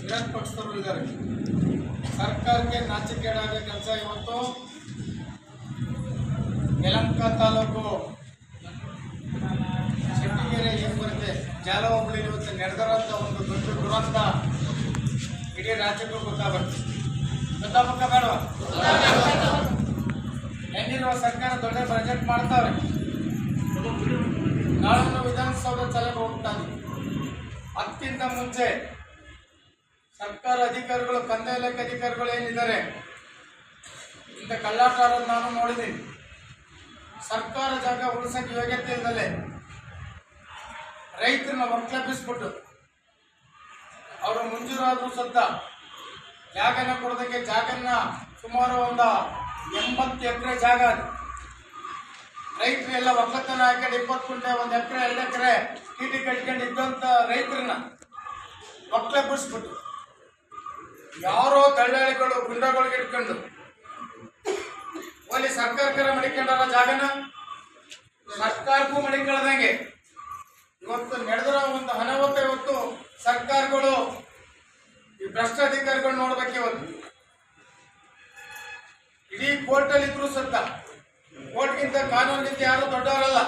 ವಿರೋಧ ಪಕ್ಷದವರು ಇದ್ದಾರೆ. ಸರ್ಕಾರಕ್ಕೆ ನಾಚಿಕೆಡಾದ ಕೆಲಸ ಇವತ್ತು ಯಲಹಂಕ ತಾಲೂಕು ಶೆಟ್ಟಿಗೆರೆ ಏನು ಬರುತ್ತೆ ಜಾಲಹೋಬಳಿ ಇವತ್ತು ನಡೆದಿರೋಂಥ ಒಂದು ದೊಡ್ಡ ದುರಂತ ಇಡೀ ರಾಜ್ಯಕ್ಕೂ ಗೊತ್ತಾಗುತ್ತೆ. ಗೊತ್ತಾಗಬೇಕ ಬೇಡವಾ? ಹೆಂಗಿರುವ ಸರ್ಕಾರ ದೊಡ್ಡ ಬಜೆಟ್ ಮಾಡ್ತಾವ್ರೆ. ನಾಳೆ ವಿಧಾನಸೌಧ ಸಲಹೆ ಹೋಗ್ತಾನೆ. ಅದಕ್ಕಿಂತ ಮುಂಚೆ ಸರ್ಕಾರ ಅಧಿಕಾರಿಗಳು, ಕಂದಾಯ ಇಲಾಖೆ ಅಧಿಕಾರಿಗಳು ಏನಿದ್ದಾರೆ, ಇಂಥ ಕಳ್ಳಾಟ ಆಡೋದು ನಾನು ನೋಡಿದ್ದೀನಿ. ಸರ್ಕಾರ ಜಾಗ ಉಳಿಸೋಕೆ ಯೋಗ್ಯತೆ ಇಲ್ಲದಲ್ಲೇ ರೈತರನ್ನ ಒಕ್ಕಲೆಬ್ಬಿಸ್ಬಿಟ್ಟು ಅವರು ಮಂಜೂರಾದರೂ ಸದ್ದ ಜಾಗನ ಕೊಡೋದಕ್ಕೆ ಜಾಗನ್ನ ಸುಮಾರು ಒಂದು 80 ಎಕರೆ ಜಾಗ ಅದು. ರೈತರೆಲ್ಲ ಒಕ್ಕಲತನ ಹಾಕೊಂಡು 20 ಗುಂಟೆ 1 ಎಕರೆ 2 ಎಕರೆ ಕೀಟಿ ಕಟ್ಕೊಂಡು ಇದ್ದಂಥ ರೈತರನ್ನ ಒಕ್ಕಲೆಬ್ಬಿಸ್ಬಿಟ್ಟು ಯಾರೋ ದಳ್ಳಾಳಿಗಳು ಗುಂಡಗಳಿಗೆ ಇಟ್ಕೊಂಡು ಅಲ್ಲಿ ಸರ್ಕಾರಕ್ಕೆ ಮಡಿಕೊಂಡಾರ ಜಾಗನ ಸರ್ಕಾರಕ್ಕೂ ಮಡಿಕೊಳ್ಳದಂಗೆ ಇವತ್ತು ನಡೆದಿರೋ ಒಂದು ಅನಾಹುತ. ಇವತ್ತು ಸರ್ಕಾರಗಳು ಈ ಭ್ರಷ್ಟ ಅಧಿಕಾರಿಗಳು ನೋಡ್ಬೇಕು. ಇವತ್ತು ಇಡೀ ಕೋರ್ಟಲ್ಲಿ ಇದ್ರು ಸತ್ತ ಕೋರ್ಟ್ಗಿಂತ ಕಾನೂನಿಗಿಂತ ಯಾರು ದೊಡ್ಡವರಲ್ಲ.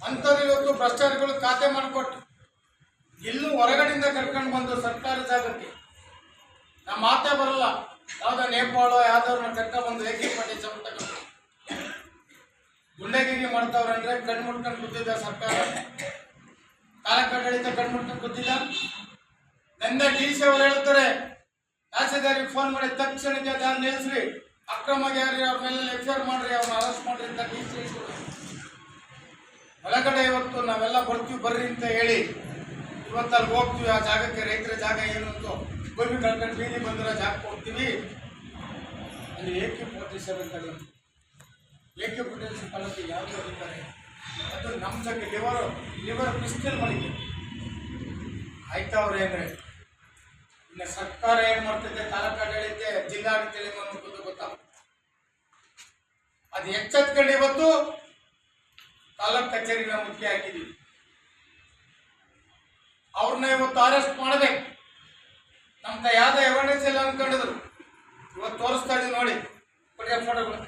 ಅಂಥದ್ದು ಇವತ್ತು ಭ್ರಷ್ಟಾಚಾರಿಗಳು ಖಾತೆ ಮಾಡಿಕೊಟ್ಟು ಇಲ್ಲೂ ಹೊರಗಡೆಯಿಂದ ಕರ್ಕೊಂಡು ಬಂದು ಸರ್ಕಾರಿ ಜಾಗಕ್ಕೆ ನಮ್ಮ ಮಾತೇ ಬರಲ್ಲ. ಯಾವುದೋ ನೇಪಾಳ ಯಾವ್ದವ್ರನ್ನ ಕರ್ಕೊಂಡ್ಬಂದು ಏಕೀಪಟ್ಟಿ ತಗೊಂಡು ಗುಂಡಗಿರಿ ಮಾಡ್ತಾವ್ರಂದ್ರೆ ಕಣ್ಣು ಮುಟ್ಕೊಂಡು ಕೂತಿದ್ದ ಸರ್ಕಾರ. ಕಾಲಕಡ್ಡಳಿತ ಕಣ್ಣು ಮುಟ್ಕೊಂಡು ಕೂತಿಲ್ಲ. ನನ್ನ DC ಅವರು ಹೇಳ್ತಾರೆ, ತಹಸೀಲ್ದಾರಿಗೆ ಫೋನ್ ಮಾಡಿ ತಕ್ಷಣಕ್ಕೆ ಅದನ್ನು ನಿಲ್ಲಿಸ್ರಿ, ಅಕ್ರಮಗಾರಿ ಅವ್ರ ಮೇಲೆ FIR ಮಾಡ್ರಿ, ಅವ್ರನ್ನ ಅರೆಸ್ಟ್ ಮಾಡ್ರಿ ಅಂತ DC ಒಳಗಡೆ ಇವತ್ತು ನಾವೆಲ್ಲ ಬರ್ತೀವಿ ಬರ್ರಿ ಅಂತ ಹೇಳಿ ಇವತ್ತು ಅಲ್ಲಿ ಹೋಗ್ತೀವಿ. ಆ ಜಾಗಕ್ಕೆ ರೈತರ ಜಾಗ ಏನು ಅಂತ ಭೂಮಿ ಕಳ್ಕೊಂಡು ಬೀದಿ ಬಂದಿರೋ ಜಾಗ ಕೊಡ್ತೀವಿ. ಅಲ್ಲಿ AK-47 ತಗೊಂಡು AK-47 ಕಳಕ್ಕೆ ಯಾವುದು ಅಧಿಕಾರಿ ಅದು ನಮ್ಮ ಜಾಗ ಲಿವರ್ ಪಿಸ್ಟಲ್ ಮಾಡಿಕೆ ಆಯ್ತವ್ರೆ ಅಂದರೆ ಇನ್ನು ಸರ್ಕಾರ ಏನು ಮಾಡ್ತಿದೆ, ತಾಲೂಕು ಆಡಳಿತ ಜಿಲ್ಲಾಡಳಿತ ಅನ್ನೋದು ಗೊತ್ತಾಗ ಅದು ಎಚ್ಚೆತ್ಕೊಂಡು ಇವತ್ತು ತಾಲೂಕು ಕಚೇರಿನ ಮುಖ್ಯ ಹಾಕಿದ್ದೀವಿ. ಅವ್ರನ್ನ ಇವತ್ತು ಅರೆಸ್ಟ್ ಮಾಡಬೇಕು. ನಮ್ದ ಯಾವ್ದೋ ಎವಿಡೆನ್ಸ್ ಇಲ್ಲ ಅನ್ಕೊಂಡಿದ್ರು. ಇವತ್ತು ತೋರಿಸ್ತಾ ಇದೀವಿ ನೋಡಿ, ಫೋಟೋಗಳು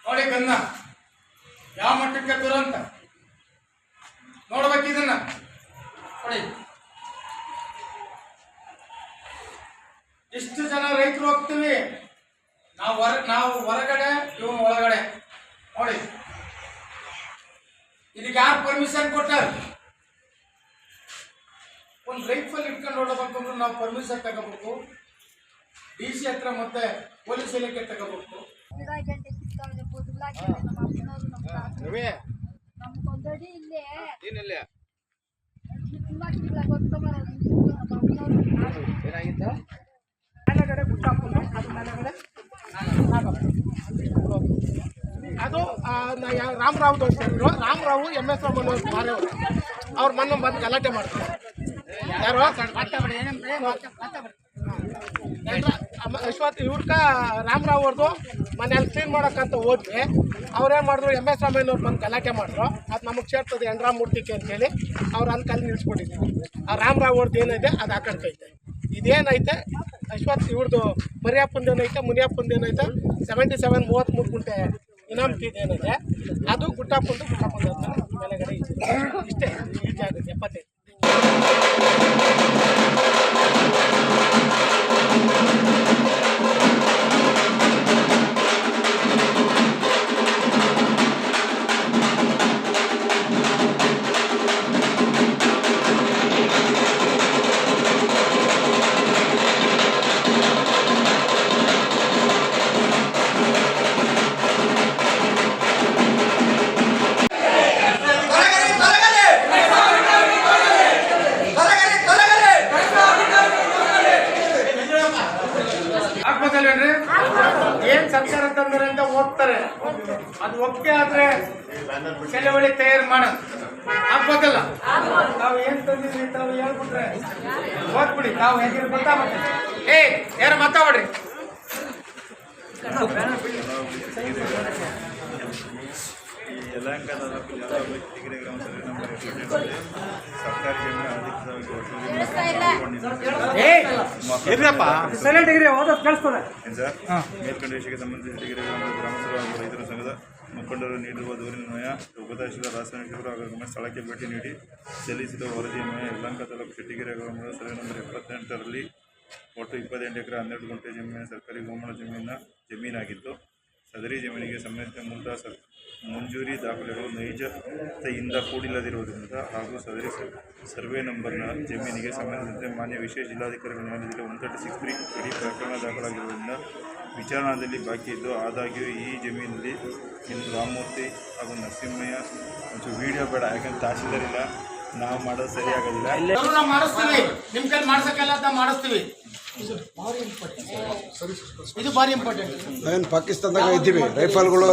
ನೋಡಿ. ಗನ್ನ ಯಾವ ಮಟ್ಟಕ್ಕೆ ದುರಂತ ನೋಡ್ಬೇಕು. ಇದನ್ನ ನೋಡಿ, ಎಷ್ಟು ಜನ ರೈತರು ಹೋಗ್ತೀವಿ ನಾವು ಹೊರಗಡೆ, ಇವನು ಒಳಗಡೆ. ನೋಡಿ, ಇದಕ್ಕೆ ಯಾರು ಪರ್ಮಿಷನ್ ಕೊಟ್ಟಾರ? ಒಂದು ರೈಫಲ್ ಇಟ್ಕೊಂಡು ಹೊಡಬೇಕಂದ್ರೆ ನಾವು ಪರ್ಮಿಷನ್ ತಗೋಬೇಕು, DC ಹತ್ರ ಮತ್ತೆ ಪೊಲೀಸ್ ಇಲಾಖೆ ತಗೋಬೇಕು. ಅದು ರಾಮರಾವ್ ತೋರಿಸಿದ್ರು. ರಾಮರಾವ್ MS ಮಾರೇವರು ಅವ್ರ ಮೊನ್ನೆ ಬಂದು ಗಲಾಟೆ ಮಾಡ್ತಾರೆ. ಯಾರು ಅಶ್ವಥ್ ಇವ್ರಕ ರಾಮರಾವ್ ಅವ್ರದ್ದು ಮನೆಯಲ್ಲಿ ಕ್ಲೀನ್ ಮಾಡೋಕ್ಕಂತ ಹೋದ್ವಿ. ಅವ್ರೇನು ಮಾಡಿದ್ರು, MS ರಾಮಯ್ಯನವ್ರು ಬಂದು ಗಲಾಟೆ ಮಾಡಿದ್ರು. ಅದು ನಮಗೆ ಸೇರ್ತದೆ ಎಂಡ್ರಾಮೂರ್ತಿಕೆ ಅಂತೇಳಿ ಅವ್ರು ಅಲ್ಲಿ ಕಲ್ಲಿ ನಿಲ್ಸ್ಕೊಂಡಿದ್ದೀವಿ. ಆ ರಾಮರಾವ್ ಅವ್ರದ್ದು ಏನಿದೆ ಅದು ಆ ಕಡೆ ಐತೆ. ಇದೇನೈತೆ ಅಶ್ವಥ್ ಇವ್ರದ್ದು ಮರಿಯಪ್ಪಂದೇನೈತೆ, ಮುನಿಯಪ್ಪಂದೇನೈತೆ 77 33 ಗುಂಟೆ ಇನಾಮತಿದೇನಿದೆ ಅದು ಗುಟ್ಟಪ್ಪಂದು ಮೇಲೆಗಡೆ ಇಷ್ಟೇ ಈಜಿ ಆಗುತ್ತೆ 75. ಏನ್ ಸರ್ಕಾರ ತಂದ್ರೆ ಅಂತ ಹೋಗ್ತಾರೆ. ಅದು ಒಪ್ಪಿಗೆ ಆದ್ರೆ ಚಳವಳಿ ತಯಾರು ಮಾಡ ಆಗ್ಬೇಕಲ್ಲ. ನಾವು ಏನ್ ತಂದಿದ್ವಿ ತಾವು ಹೇಳ್ಬಿಟ್ರೆ ಹೋಗ್ಬಿಡಿ. ತಾವು ಹೇಗಿರೋ ಗೊತ್ತಾಗುತ್ತೆ. ಯಾರು ಮಾತಾಡ್ರಿ. ಯಲಹಂಕ ತಾಲೂಕು ಯಲಹಂಕ ಚಿಟಿಕೆರೆ ಗ್ರಾಮ ಸರ್ವೆ ನಂಬರ್ 78 ಸರ್ಕಾರಿ ಜಮೀನು ಅಧಿಕೃತವಾಗಿ ಮೇಲ್ಕಂಡ ವಿಷಯಕ್ಕೆ ಸಂಬಂಧಿಸಿದ ಚಿಟಿಕೆರೆ ಗ್ರಾಮದ ಗ್ರಾಮಸ್ಥರು ಹಾಗೂ ರೈತರ ಸಂಘದ ಮುಖಂಡರು ನೀಡಿರುವ ದೂರಿನನ್ವಯ ಉಪತಹಶೀಲ್ದಾರ್ ರಾಸಾಯನಿಕರು ಹಾಗೂ ಸ್ಥಳಕ್ಕೆ ಭೇಟಿ ನೀಡಿ ಸಲ್ಲಿಸಿದ ವರದಿಯನ್ವಯ ಯಲಹಂಕ ತಾಲೂಕು ಚಿಟಿಕೆರೆ ಗ್ರಾಮದ ಸರ್ವೆ ನಂಬರ್ 78ರಲ್ಲಿ ಒಟ್ಟು 28 ಎಕರೆ 12 ಗುಂಟೆ ಜಮೀನಿನ ಸರ್ಕಾರಿ ಗೋಮಾಳ ಜಮೀನಾಗಿದ್ದು ಸದರಿ ಜಮೀನಿಗೆ ಸಂಬಂಧಿಸಿದ ಮುಂತಾದ ಮಂಜೂರಿ ದಾಖಲೆಗಳು ನೈಜತೆಯಿಂದ ಕೂಡಿಲ್ಲದಿರುವುದರಿಂದ ಹಾಗೂ ಸದರಿ ಸರ್ವೆ ನಂಬರ್ನ ಜಮೀನಿಗೆ ಸಂಬಂಧಿಸಿದಂತೆ ಮಾನ್ಯ ವಿಶೇಷ ಜಿಲ್ಲಾಧಿಕಾರಿಗಳ ನ್ಯಾಯಾಲಯದಲ್ಲಿ 136(3) ಅಡಿ ಪ್ರಕರಣ ದಾಖಲಾಗಿರುವುದರಿಂದ ವಿಚಾರಣಾದಲ್ಲಿ ಬಾಕಿ ಇದ್ದು ಆದಾಗ್ಯೂ ಈ ಜಮೀನಲ್ಲಿ ಇನ್ನು ರಾಮಮೂರ್ತಿ ಹಾಗೂ ನರಸಿಂಹಯ್ಯ ಮತ್ತು ವಿಡಿಯೋ ಬೇಡ, ಯಾಕಂದ್ರೆ ತಹಶೀಲ್ದಾರ್ ಇಲ್ಲ, ನಾವು ಮಾಡೋದು ಸರಿಯಾಗೋದಿಲ್ಲ. ನಾವು ಮಾಡಿಸ್ತೀವಿ, ನಿಮ್ಮ ಕೈಲಿ ಮಾಡ್ಸೋಕ್ಕೆಲ್ಲ ನಾವು ಮಾಡಿಸ್ತೀವಿ. ಇದು ಭಾರಿ ಇಂಪಾರ್ಟೆಂಟ್. ಏನು ಪಾಕಿಸ್ತಾನದಾಗ ಇದ್ದೀವಿ ರೈಫಲ್ಗಳು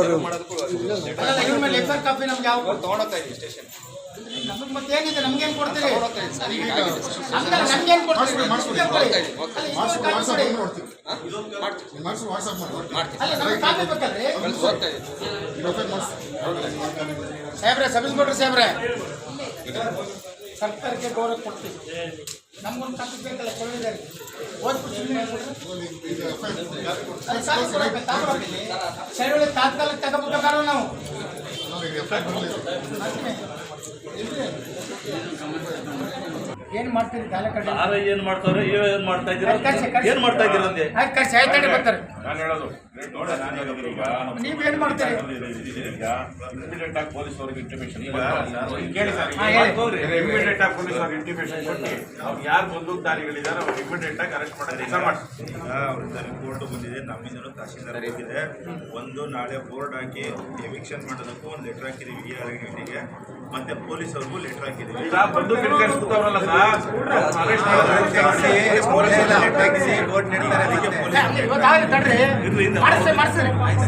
ಇವ್ರ ಮೇಲೆ ಎಫ್ಐಆರ್ ಕಾಪಿ ನಮ್ಗೆ ಯಾವ ತೊಗೊಳತ್ತಾ ಇದೆ ಸ್ಟೇಷನ್ ನಮಗೆ ಮತ್ತೆ ಏನಿದೆ, ನಮ್ಗೇನು ಕೊಡ್ತೀರಿ? ನಮ್ಗೇನು ಕೊಡ್ತೀರಿ? ಸಾಹೇಬ್ರೆ, ಸಬ್ ಇನ್ಸ್ಪೆಕ್ಟರ್ ಸಾಹೇಬ್ರೆ, ಸರ್ಕಾರಕ್ಕೆ ಗೌರವ ಕೊಡ್ತೀವಿ. ನಮ್ಗೊಂದು ಕಾಪಿ ಬೇಕಲ್ಲ, ಕೊಡಲಿದ್ದಾರೆ ಸರಿ ತಾತ್ಕಾಲಿಕ ತಗೋಬೇಕಾದ್ರೆ ನಾವು ಏನ್ ಮಾಡ್ತೀರಿ? ಏನ್ ಮಾಡ್ತಾರೆ, ಏನ್ ಮಾಡ್ತಾ ಇದ್ದೀರಾ, ಏನ್ ಮಾಡ್ತಾ ಇದ್ದೀರಾ ಅಂದೆ ಬರ್ತಾರೆ. ನಾನು ಹೇಳೋದು ನೀವೇನ್ ಮಾಡ್ತೀರಿ? ಇಮಿಡಿಯೇಟ್ ಆಗಿ ಪೊಲೀಸ್ ಅವ್ರಿಗೆ ಇಂಟಿಮೇಷನ್ ಇಮಿಡಿಯೇಟ್ ಆಗಿ ಪೊಲೀಸ್ ಅವ್ರಿಗೆ ಇಂಟಿಮೇಷನ್ ಕೊಟ್ಟು ಅವ್ರು ಯಾರು ಬಂದೂಕುದಾರಿಗಳಿದ್ದಾರೆ ಅವ್ರು ಇಮಿಡಿಯೇಟ್ ಆಗಿ ಅರೆಸ್ಟ್ ಮಾಡೋದು ಕೋರ್ಟ್ ಬಂದಿದೆ, ನಮ್ಮಿಂದಲೂ ತಹಶೀಲ್ದಾರ್ ಹೋಗಿದೆ. ಒಂದು ನಾಳೆ ಬೋರ್ಡ್ ಹಾಕಿ ಎವಿಕ್ಷನ್ ಮಾಡೋದಕ್ಕೂ ಒಂದು ಲೆಟರ್ ಹಾಕಿದ್ದೀವಿ ERIಗೆ, ಮತ್ತೆ ಪೊಲೀಸ್ ಅವ್ರಿಗೂ ಲೆಟರ್ ಹಾಕಿದ್ದೀವಿ. ಬಂದೂಕು ಹಿಡ್ಕೊಂಡು ಕೂತವ್ರಲ್ಲ ಸರ್, ಅರೆಸ್ಟ್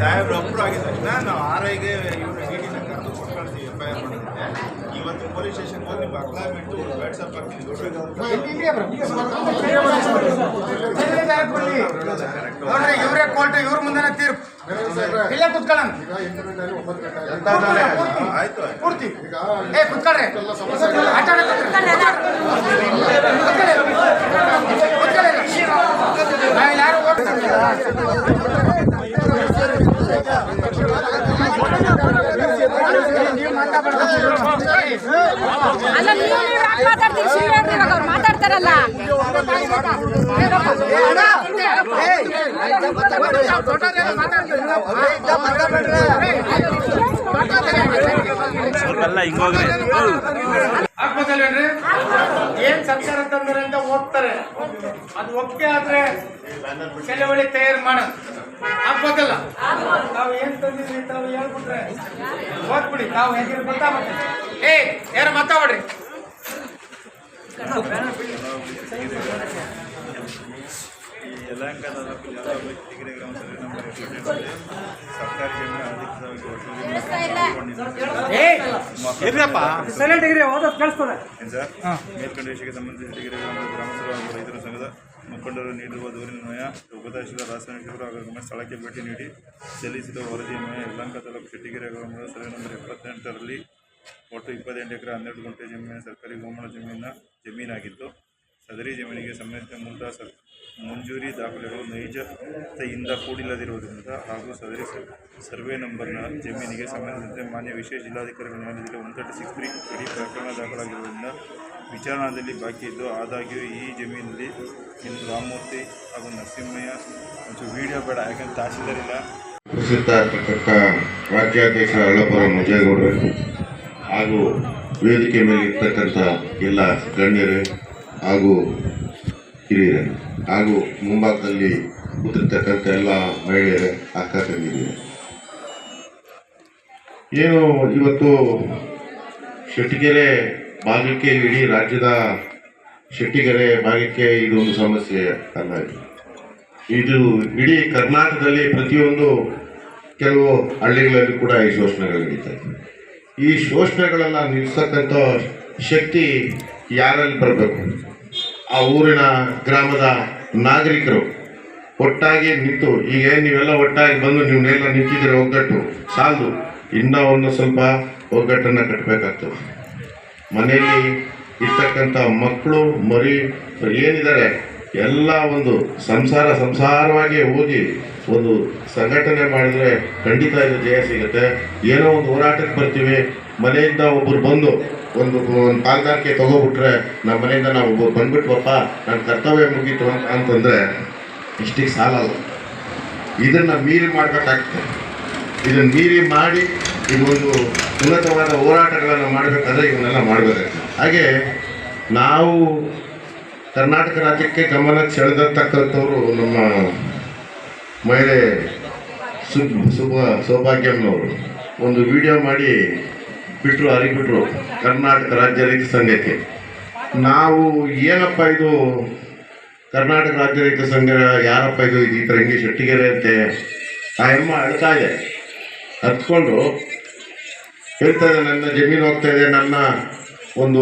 ಸಾಹೇಬ್ರು ಒಬ್ಬರು ಆಗಿದ ನಾವು RIಗೆ ಇವ್ರ ಕರೆದು ಕೊಟ್ಟು ಕಳಿಸ್ತೀವಿ FIR ಮಾಡೋದಕ್ಕೆ. ಇವತ್ತು ಪೊಲೀಸ್ ಸ್ಟೇಷನ್ಗೆ ಹೋಗಿ ನಿಮ್ಮ ಅಕ್ಲಾಯ್ಮೆಂಟು ವಾಟ್ಸಪ್ ಹಾಕ್ತೀನಿ. ನೋಡ್ರಿ, ಇವರೇ ಕೋರ್ಟ್, ಇವ್ರ ಮುಂದೆ ತೀರ್ಪು ಇಲ್ಲೇ ಕುತ್ಕೊಳ್ಳೋಣ. ಪೂರ್ತಿ ಕುತ್ಕೊಳ್ರಿ, ಆಟ ಯಾರು ಅಲ್ಲ, ನೀವು ಮಾತಾಡ್ತೀರಿ, ಶಿವರಾತ್ರಿ ಇವಾಗ ಅವ್ರು ಮಾತಾಡ್ತಾರಲ್ಲ. ಆಗ್ಬೋದಲ್ವೇನ್ರಿ? ಏನ್ ಸರ್ಕಾರ ತಂದ್ರೆ ಅಂತ ಹೋಗ್ತಾರೆ, ಅದು ಒಪ್ಪಿಗೆ ಆದ್ರೆ ಕೆಲವಳಿ ತಯಾರು ಮಾಡ ಆಗ್ಬೋದಲ್ಲ. ನಾವು ಏನ್ ತಂದಿದ್ವಿ ತಾವು ಹೇಳ್ಬಿಟ್ರೆ ಓದ್ಬಿಡಿ, ತಾವು ಹೆಂಗಿರ ಗೊತ್ತಾಗುತ್ತೆ. ಯಾರ ಮಾತಾಡ್ರಿ. ಯಲಹಂಕ ತಾಲೂಕು ಯಲಹಂಕ ಚಿಟಿಕೆರೆ ಗ್ರಾಮ ಸರ್ವೆ ನಂಬರ್ 78 ಸರ್ಕಾರಿ ಜಮೀನು ಮೇಲ್ಕಂಡ ವಿಷಯಕ್ಕೆ ಸಂಬಂಧಿಸಿದ ಚಿಟಿಕೆರೆ ಗ್ರಾಮದ ಗ್ರಾಮಸ್ಥರು ಹಾಗೂ ರೈತರ ಸಂಘದ ಮುಖಂಡರು ನೀಡಿರುವ ದೂರಿನನ್ವಯ ಉಪತಹಶೀಲ್ದಾರ್ ರಾಸಾಯನಿಕರು ಹಾಗೂ ಸ್ಥಳಕ್ಕೆ ಭೇಟಿ ನೀಡಿ ಸಲ್ಲಿಸಿದ ವರದಿಯನ್ವಯ ಯಲಹಂಕ ತಾಲೂಕು ಚಿಟಿಕೆರೆ ಗ್ರಾಮದ ಸರ್ವೆ ನಂಬರ್ 78ರಲ್ಲಿ ಒಟ್ಟು 28 ಎಕರೆ 12 ಗುಂಟೆ ಜಮೀನಿನ ಸರ್ಕಾರಿ ಗೋಮಾಳ ಜಮೀನಾಗಿದ್ದು ಸದರಿ ಜಮೀನಿಗೆ ಸಂಬಂಧಿಸಿದ ಮುಂತಾದ ಮಂಜೂರಿ ದಾಖಲೆಗಳು ನೈಜತೆಯಿಂದ ಕೂಡಿಲ್ಲದಿರುವುದರಿಂದ ಹಾಗೂ ಸದರಿ ಸರ್ವೆ ನಂಬರ್ನ ಜಮೀನಿಗೆ ಸಂಬಂಧಿಸಿದಂತೆ ಮಾನ್ಯ ವಿಶೇಷ ಜಿಲ್ಲಾಧಿಕಾರಿಗಳ ನ್ಯಾಯಾಲಯದಲ್ಲಿ 136(3) ಅಡಿ ಪ್ರಕರಣ ದಾಖಲಾಗಿರುವುದರಿಂದ ವಿಚಾರಣಾದಲ್ಲಿ ಬಾಕಿ ಇದ್ದು ಆದಾಗ್ಯೂ ಈ ಜಮೀನಲ್ಲಿ ಇನ್ನು ರಾಮಮೂರ್ತಿ ಹಾಗೂ ನರಸಿಂಹಯ್ಯ ಮತ್ತು ವಿಡಿಯೋ ಬೇಡ, ಯಾಕಂದ್ರೆ ತಹಶೀಲ್ದಾರ್ ಇಲ್ಲ. ಪ್ರಸಿದ್ಧ ಇರ್ತಕ್ಕಂಥ ರಾಜ್ಯಾಧ್ಯಕ್ಷ ಅಳ್ಳಪುರ ಮಂಜೇಗೌಡರು ಹಾಗೂ ವೇದಿಕೆ ಮೇಲೆ ಇರ್ತಕ್ಕಂಥ ಎಲ್ಲ ಗಣ್ಯರೇ ಹಾಗೂ ಹಿರಿಯರೇ ಹಾಗೂ ಮುಂಭಾಗದಲ್ಲಿ ಕೂತಿರ್ತಕ್ಕಂಥ ಎಲ್ಲ ಮಹಿಳೆಯರೇ, ಅಕ್ಕ ತಂಗಿಯರೇ, ಏನು ಇವತ್ತು ಶೆಟ್ಟಿಗೆರೆ ಭಾಗಕ್ಕೆ, ಇಡೀ ರಾಜ್ಯದ ಶೆಟ್ಟಿಗೆರೆ ಭಾಗಕ್ಕೆ ಇದೊಂದು ಸಮಸ್ಯೆ ಅಲ್ಲ. ಇದು ಇಡೀ ಕರ್ನಾಟಕದಲ್ಲಿ ಪ್ರತಿಯೊಂದು ಕೆಲವು ಹಳ್ಳಿಗಳಲ್ಲಿ ಕೂಡ ಈ ಶೋಷಣೆಗಳು ನಡೀತಾ ಇದೆ. ಈ ಶೋಷಣೆಗಳನ್ನು ನಿಲ್ಲಿಸ್ತಕ್ಕಂಥ ಶಕ್ತಿ ಯಾರಲ್ಲಿ ಬರಬೇಕು? ಆ ಊರಿನ ಗ್ರಾಮದ ನಾಗರಿಕರು ಒಟ್ಟಾಗಿ ನಿಂತು, ಈಗ ನೀವೆಲ್ಲ ಒಟ್ಟಾಗಿ ಬಂದು ನೀವೆಲ್ಲ ನಿಂತಿದ್ದೀರ, ಒಗ್ಗಟ್ಟು ಸಾಲದು. ಇನ್ನೂ ಒಂದು ಸ್ವಲ್ಪ ಒಗ್ಗಟ್ಟನ್ನು ಕಟ್ಟಬೇಕಾಗ್ತದೆ. ಮನೆಯಲ್ಲಿ ಇರ್ತಕ್ಕಂಥ ಮಕ್ಕಳು ಮರಿ ಏನಿದ್ದಾರೆ ಎಲ್ಲ ಒಂದು ಸಂಸಾರವಾಗಿ ಹೋಗಿ ಒಂದು ಸಂಘಟನೆ ಮಾಡಿದ್ರೆ ಖಂಡಿತ ಇದು ಜಯ ಸಿಗುತ್ತೆ. ಏನೋ ಒಂದು ಹೋರಾಟಕ್ಕೆ ಬರ್ತೀವಿ, ಮನೆಯಿಂದ ಒಬ್ಬರು ಬಂದು ಒಂದು ಪಾಲ್ದಾರಿಕೆ ತಗೋಬಿಟ್ರೆ ನಮ್ಮ ಮನೆಯಿಂದ ನಾವು ಒಬ್ಬರು ಬಂದ್ಬಿಟ್ವಪ್ಪ ನನ್ನ ಕರ್ತವ್ಯ ಮುಗೀತು ಅಂತಂದರೆ ಇಷ್ಟಿಗೆ ಸಾಲಲ್ಲ. ಇದನ್ನು ಮೀರಿ ಮಾಡಬೇಕಾಗ್ತದೆ. ಇದನ್ನು ಮೀರಿ ಮಾಡಿ ಇದೊಂದು ಉನ್ನತವಾದ ಹೋರಾಟಗಳನ್ನು ಮಾಡಬೇಕಾದ್ರೆ ಇವನ್ನೆಲ್ಲ ಮಾಡಬೇಕಾಗ್ತದೆ. ಹಾಗೆ ನಾವು ಕರ್ನಾಟಕ ರಾಜ್ಯಕ್ಕೆ ಗಮನ ಸೆಳೆದತಕ್ಕಂಥವ್ರು ನಮ್ಮ ಮಹಿಳೆ ಸೌಭಾಗ್ಯಮ್ಮನವರು ಒಂದು ವಿಡಿಯೋ ಮಾಡಿ ಹರಿಬಿಟ್ರು ಕರ್ನಾಟಕ ರಾಜ್ಯ ರೈತ ಸಂಘಕ್ಕೆ. ನಾವು ಏನಪ್ಪ ಇದು ಕರ್ನಾಟಕ ರಾಜ್ಯ ರೈತ ಸಂಘ ಯಾರಪ್ಪ ಇದು ಈ ಥರ ಹಿಂಗೆ ಶೆಟ್ಟಿಗೆರೆ ಅಂತೆ ಆ ಅಮ್ಮ ಅಳ್ತಾ ಇದೆ, ಹತ್ಕೊಂಡು ಹೇಳ್ತಾ ಇದೆ ನನ್ನ ಜಮೀನು ಹೋಗ್ತಾ ಇದೆ, ನನ್ನ ಒಂದು